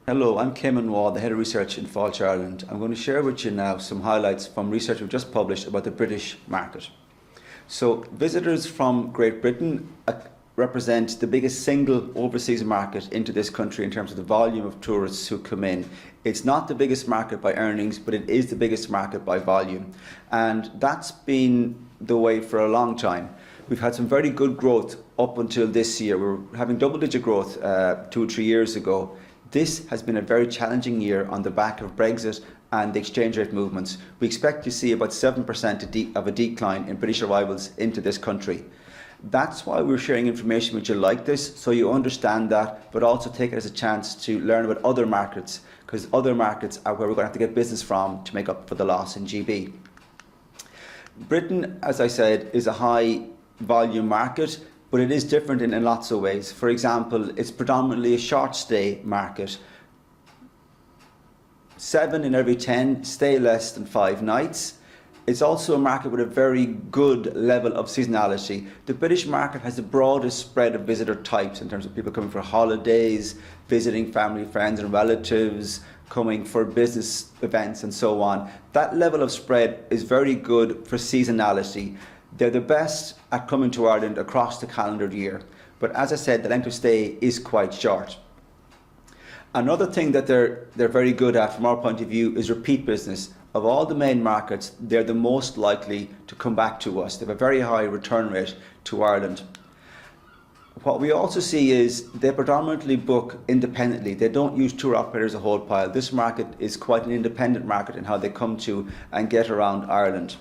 Hello, I'm Cayman Wall, the Head of Research in Falch, Ireland. I'm going to share with you now some highlights from research we've just published about the British market. So, visitors from Great Britain represent the biggest single overseas market into this country in terms of the volume of tourists who come in. It's not the biggest market by earnings, but it is the biggest market by volume. And that's been the way for a long time. We've had some very good growth up until this year. We were having double-digit growth 2 or 3 years ago. This has been a very challenging year on the back of Brexit and the exchange rate movements. We expect to see about 7% of a decline in British arrivals into this country. That's why we're sharing information with you like this, so you understand that, but also take it as a chance to learn about other markets, because other markets are where we're going to have to get business from to make up for the loss in GB. Britain, as I said, is a high volume market, but it is different in lots of ways. For example, it's predominantly a short stay market. 7 in every 10 stay less than 5 nights. It's also a market with a very good level of seasonality. The British market has the broadest spread of visitor types in terms of people coming for holidays, visiting family, friends and relatives, coming for business events and so on. That level of spread is very good for seasonality. They're the best at coming to Ireland across the calendar year. But as I said, the length of stay is quite short. Another thing that they're very good at from our point of view is repeat business. Of all the main markets, they're the most likely to come back to us. They have a very high return rate to Ireland. What we also see is they predominantly book independently. They don't use tour operators a whole pile. This market is quite an independent market in how they come to and get around Ireland.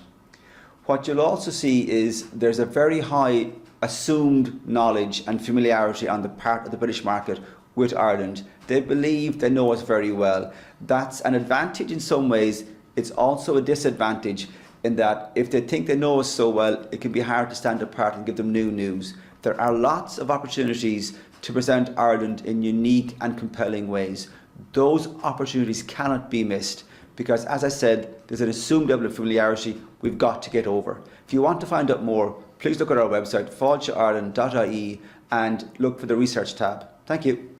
What you'll also see is there's a very high assumed knowledge and familiarity on the part of the British market with Ireland. They believe they know us very well. That's an advantage in some ways. It's also a disadvantage in that if they think they know us so well, it can be hard to stand apart and give them new news. There are lots of opportunities to present Ireland in unique and compelling ways. Those opportunities cannot be missed because, as I said, there's an assumed level of familiarity we've got to get over. If you want to find out more, please look at our website, falchireland.ie, and look for the research tab. Thank you.